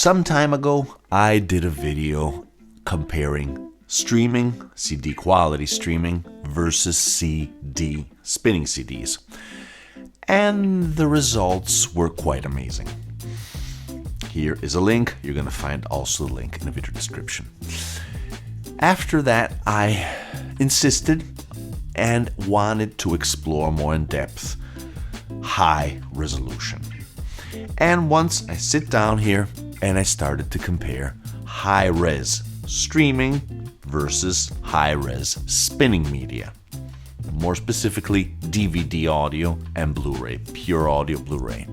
Some time ago, I did a video comparing streaming, CD quality streaming versus CD, spinning CDs. And the results were quite amazing. Here is a link. You're going to find also the link in the video description. After that, I insisted and wanted to explore more in depth high resolution. And once I sit down here and I started to compare high-res streaming versus high-res spinning media. More specifically, DVD audio and Blu-ray, pure audio Blu-ray.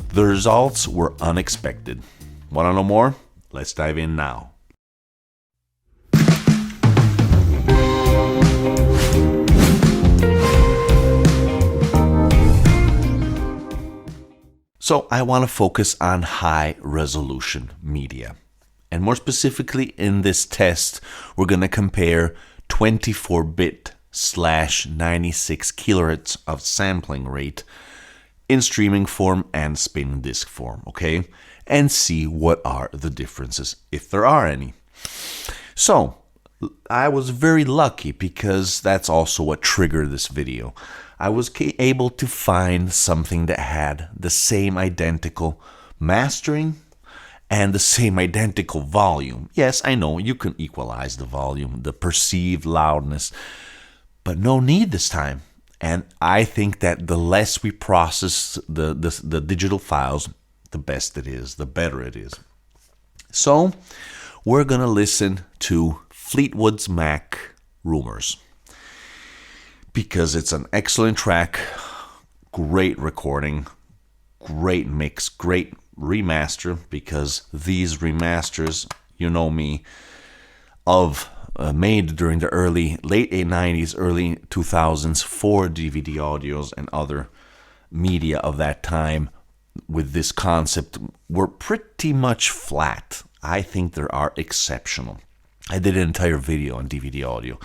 The results were unexpected. Want to know more? Let's dive in now. So I want to focus on high resolution media. And more specifically in this test, we're going to compare 24-bit / 96 kilohertz of sampling rate in streaming form and spin disc form, okay? And see what are the differences, if there are any. So I was very lucky because that's also what triggered this video. I was able to find something that had the same identical mastering and the same identical volume. Yes, I know you can equalize the volume, the perceived loudness, but no need this time. And I think that the less we process the digital files, the best it is, the better it is. So we're going to listen to Fleetwood Mac Rumors, because it's an excellent track, great recording, great mix, great remaster, because these remasters, you know me, of made during the late 90s, early 2000s for DVD audios and other media of that time with this concept were pretty much flat. I think they are exceptional. I did an entire video on DVD audio.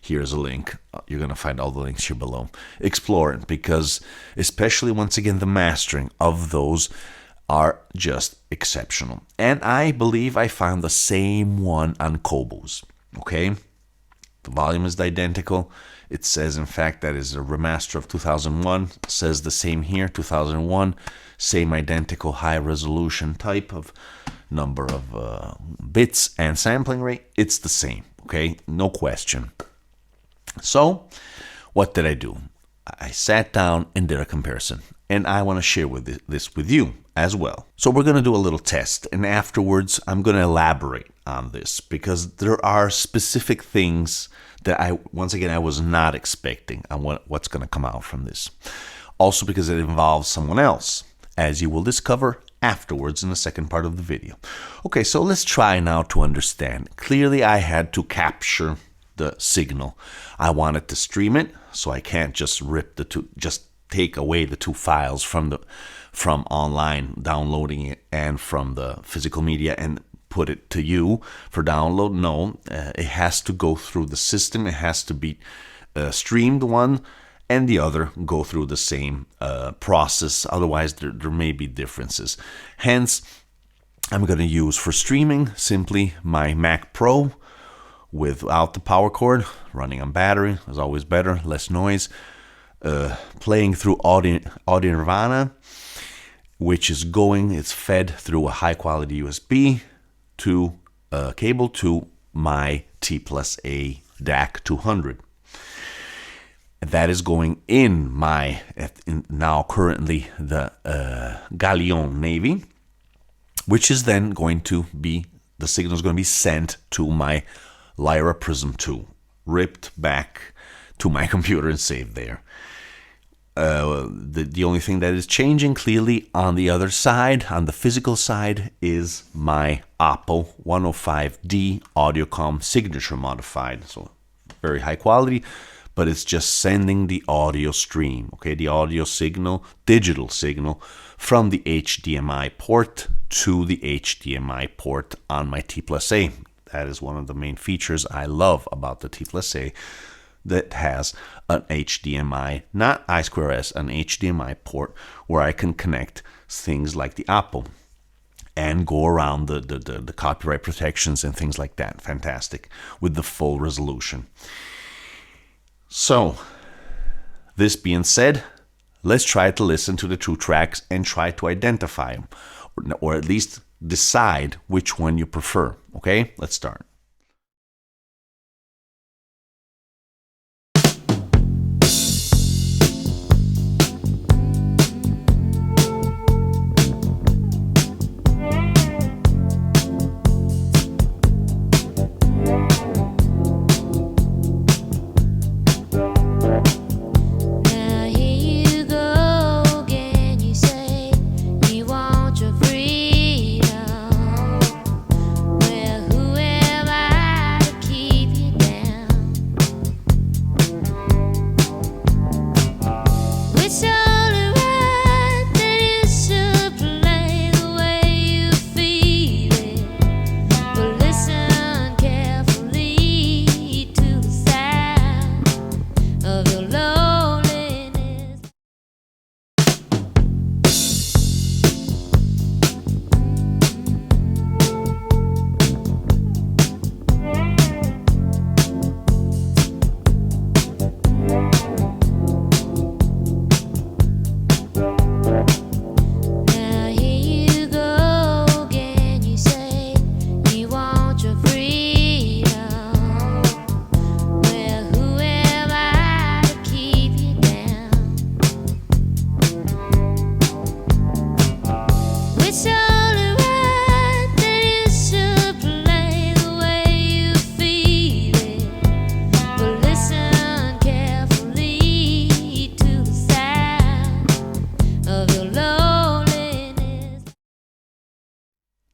Here's a link. You're going to find all the links here below. Explore it, because especially once again the mastering of those are just exceptional. And I believe I found the same one on Kobo's. Okay? The volume is identical. It says in fact that is a remaster of 2001. It says the same here, 2001. Same identical high resolution type of number of bits and sampling rate. It's the same. Okay? No question. So, what did I do? I sat down and did a comparison, and I want to share this with you as well. So we're going to do a little test, and afterwards I'm going to elaborate on this, because there are specific things that I was not expecting on what's going to come out from this. Also because it involves someone else, as you will discover afterwards in the second part of the video. Okay, so let's try now to understand. Clearly I had to capture the signal. I wanted to stream it, so I can't just take away the two files from online, downloading it, and from the physical media and put it to you for download. No, it has to go through the system. It has to be streamed, one and the other go through the same process. Otherwise, there may be differences. Hence, I'm going to use for streaming simply my Mac Pro without the power cord, running on battery, is always better, less noise. Playing through Audio Nirvana, which is it's fed through a high-quality USB to cable to my T+A DAC 200. That is going in my, now currently the Galleon Navy, which is then going to be, the signal is going to be sent to my Lyra Prism 2, ripped back to my computer and saved there. The only thing that is changing clearly on the other side, on the physical side, is my Oppo 105D Audiocom signature modified. So very high quality, but it's just sending the audio stream, okay, the audio signal, digital signal, from the HDMI port to the HDMI port on my T+A. That is one of the main features I love about the T+A, that has an HDMI, not I2S, an HDMI port where I can connect things like the Apple. and go around the copyright protections and things like that. Fantastic. With the full resolution. So, this being said, let's try to listen to the two tracks and try to identify them, or at least decide which one you prefer. Okay, let's start.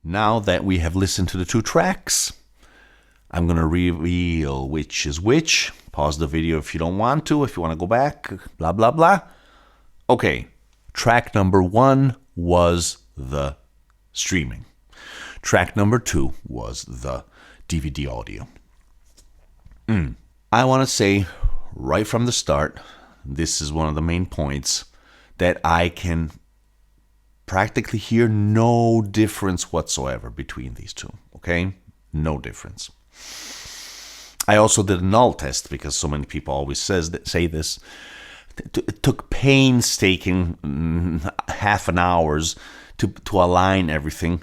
Now that we have listened to the two tracks, I'm going to reveal which is which. Pause the video if you don't want to, if you want to go back, blah, blah, blah. Okay, track number 1 was the streaming. Track number 2 was the DVD audio. I want to say right from the start, this is one of the main points, that I can practically hear no difference whatsoever between these two, okay? No difference. I also did a null test because so many people always say this. It took painstaking half an hour to align everything,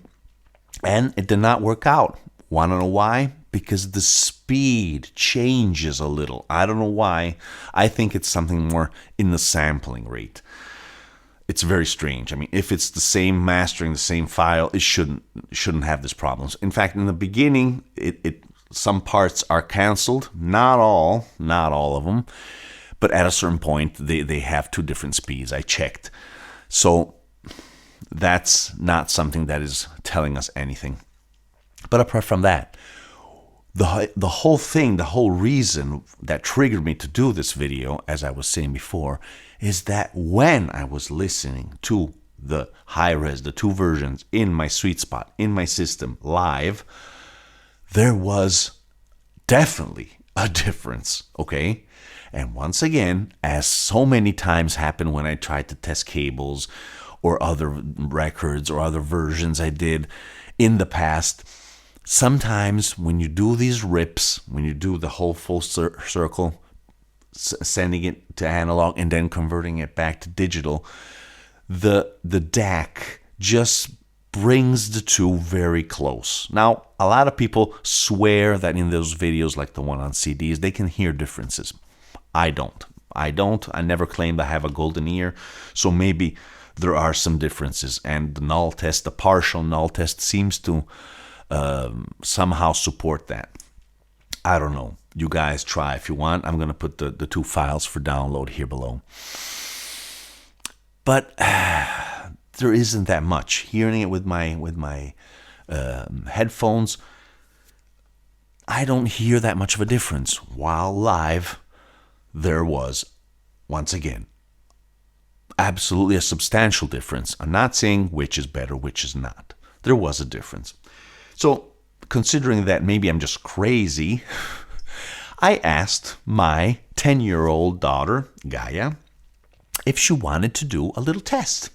and it did not work out. Want to know why? Because the speed changes a little. I don't know why. I think it's something more in the sampling rate. It's very strange. I mean, if it's the same mastering, the same file, it shouldn't have these problems. In fact, in the beginning, some parts are canceled. Not all of them, but at a certain point, they have two different speeds. I checked, so that's not something that is telling us anything. But apart from that, the whole thing, the whole reason that triggered me to do this video, as I was saying before, is that when I was listening to the high-res, the two versions in my sweet spot, in my system, live, there was definitely a difference, okay? And once again, as so many times happened when I tried to test cables or other records or other versions I did in the past, sometimes when you do these rips, when you do the whole full circle, sending it to analog and then converting it back to digital, the DAC just brings the two very close. Now, a lot of people swear that in those videos, like the one on CDs, they can hear differences. I don't. I never claimed I have a golden ear, so maybe there are some differences. And the null test, the partial null test, seems to somehow support that. I don't know. You guys try if you want. I'm going to put the two files for download here below. But there isn't that much. Hearing it with my headphones, I don't hear that much of a difference. While live, there was, once again, absolutely a substantial difference. I'm not saying which is better, which is not. There was a difference. So, considering that maybe I'm just crazy, I asked my 10-year-old daughter, Gaia, if she wanted to do a little test.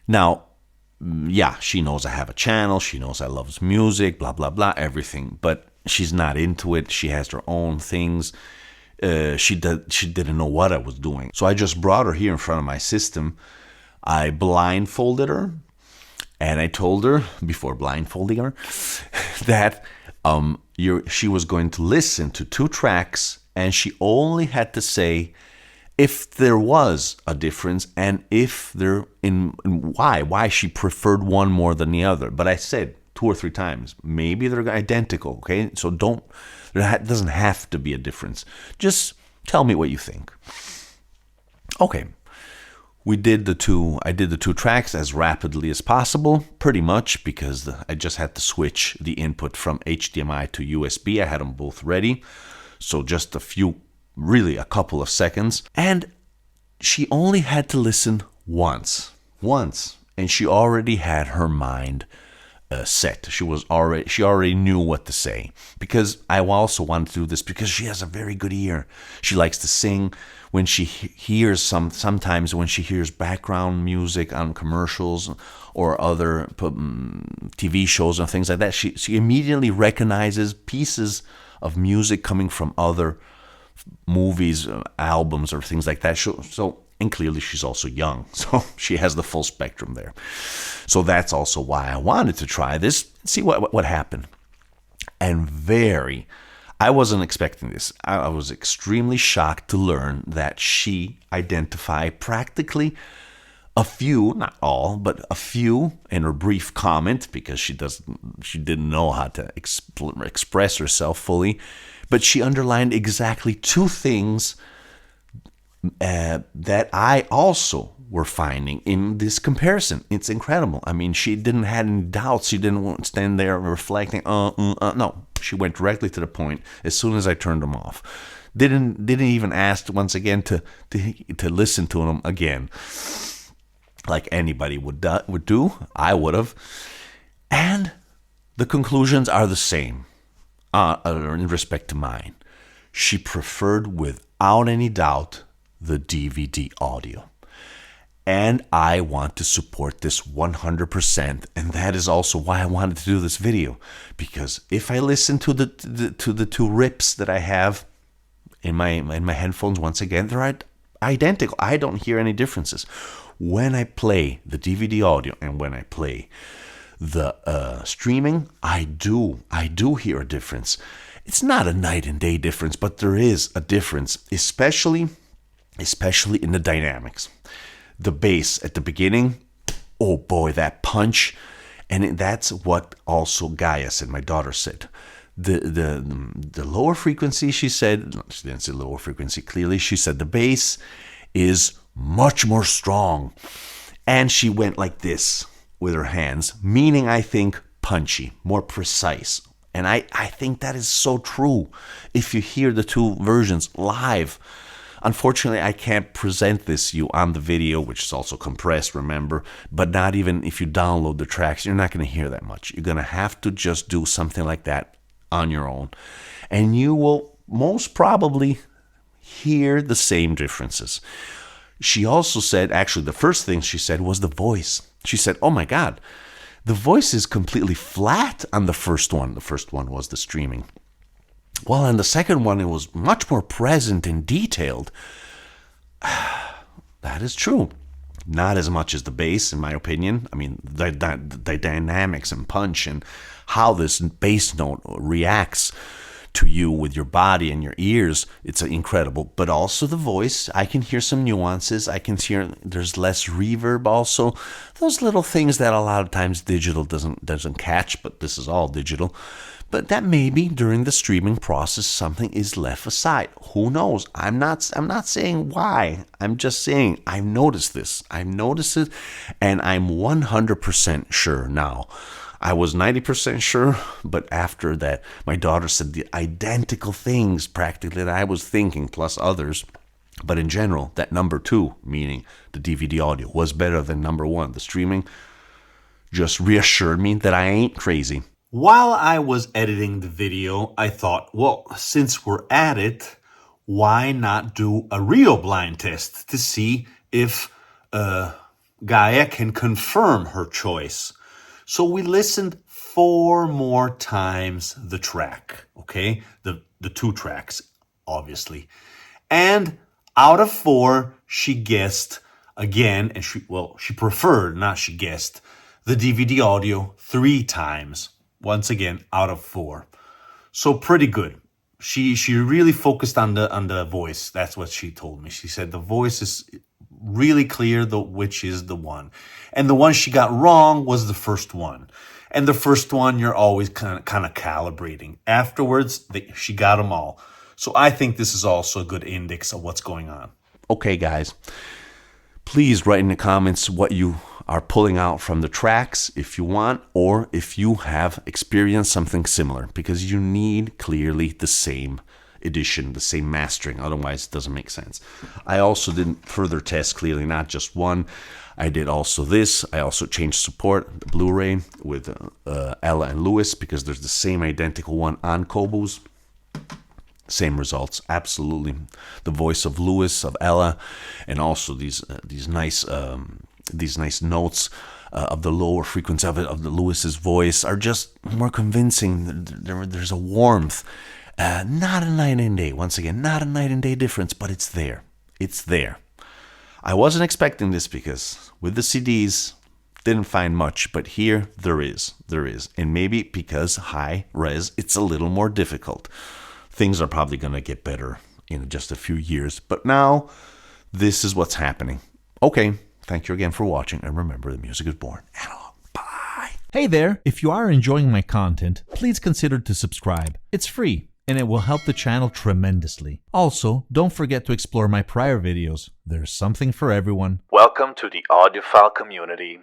Now, yeah, she knows I have a channel. She knows I love music, blah, blah, blah, everything. But she's not into it. She has her own things. She didn't know what I was doing. So I just brought her here in front of my system. I blindfolded her. And I told her, before blindfolding her, that she was going to listen to 2 tracks, and she only had to say if there was a difference and if there in why she preferred one more than the other. But I said 2 or 3 times, maybe they're identical, okay? So there doesn't have to be a difference. Just tell me what you think. Okay. I did the 2 tracks as rapidly as possible, pretty much, because I just had to switch the input from HDMI to USB. I had them both ready. So just a couple of seconds. And she only had to listen once. And she already had her mind set. She already knew what to say. Because I also wanted to do this because she has a very good ear. She likes to sing. When she hears sometimes when she hears background music on commercials or other TV shows and things like that, she immediately recognizes pieces of music coming from other movies, albums, or things like that. And clearly she's also young, so she has the full spectrum there. So that's also why I wanted to try this, see what happened. And I wasn't expecting this. I was extremely shocked to learn that she identified practically a few, not all, but a few in her brief comment, because she didn't know how to express herself fully, but she underlined exactly 2 things that I also were finding in this comparison. It's incredible. I mean, she didn't have any doubts. She didn't stand there reflecting. No, she went directly to the point as soon as I turned them off. Didn't even ask once again to listen to them again, like anybody would do. I would have. And the conclusions are the same in respect to mine. She preferred, without any doubt, the DVD audio. And I want to support this 100%, and that is also why I wanted to do this video. Because if I listen to the 2 rips that I have in my headphones, once again, they're identical. I don't hear any differences. When I play the DVD audio and when I play the streaming, I do hear a difference. It's not a night and day difference, but there is a difference, especially in the dynamics. The bass at the beginning, oh boy, that punch. And that's what also Gaia said, my daughter said. The lower frequency, she said, she didn't say lower frequency clearly, she said the bass is much more strong. And she went like this with her hands, meaning, I think, punchy, more precise. And I think that is so true if you hear the 2 versions live. Unfortunately, I can't present this to you on the video, which is also compressed, remember. But not even if you download the tracks, you're not going to hear that much. You're going to have to just do something like that on your own. And you will most probably hear the same differences. She also said, actually, the first thing she said was the voice. She said, oh my God, the voice is completely flat on the first one. The first one was the streaming. Well, on the second one, it was much more present and detailed. That is true. Not as much as the bass, in my opinion. I mean, the dynamics and punch and how this bass note reacts to you with your body and your ears, it's incredible. But also the voice, I can hear some nuances. I can hear there's less reverb also. Those little things that a lot of times digital doesn't catch, but this is all digital. But that maybe during the streaming process something is left aside. Who knows? I'm not saying why. I'm just saying I've noticed this. I've noticed it, and I'm 100% sure now. I was 90% sure, but after that, my daughter said the identical things practically that I was thinking, plus others. But in general, that number 2, meaning the DVD audio, was better than number 1. The streaming just reassured me that I ain't crazy. While I was editing the video, I thought, well, since we're at it, why not do a real blind test to see if Gaia can confirm her choice. So we listened 4 more times the track, okay? The 2 tracks, obviously. And out of 4, she guessed again, and she preferred, not she guessed, the DVD audio 3 times. Once again, out of 4. So pretty good. She really focused on the voice. That's what she told me. She said the voice is really clear, which is the one. And the one she got wrong was the first one. And the first one, you're always kind of calibrating. Afterwards, she got them all. So I think this is also a good index of what's going on. Okay, guys. Please write in the comments what you are pulling out from the tracks if you want, or if you have experienced something similar, because you need clearly the same edition, the same mastering. Otherwise, it doesn't make sense. I also did further test clearly, not just one. I did also this. I also changed support, the Blu-ray with Ella and Lewis, because there's the same identical one on Kobu's. Same results, absolutely. The voice of Lewis, of Ella, and also these nice notes of the lower frequency of the Lewis's voice are just more convincing. There's a warmth. Not a night and day. Once again, not a night and day difference, but it's there. It's there. I wasn't expecting this because with the CDs, didn't find much, but here there is. And maybe because high res, it's a little more difficult. Things are probably going to get better in just a few years, but now this is what's happening. Okay, thank you again for watching, and remember, the music is born analog. Bye. Hey there, if you are enjoying my content, please consider to subscribe. It's free, and it will help the channel tremendously. Also, don't forget to explore my prior videos. There's something for everyone. Welcome to the audiophile community.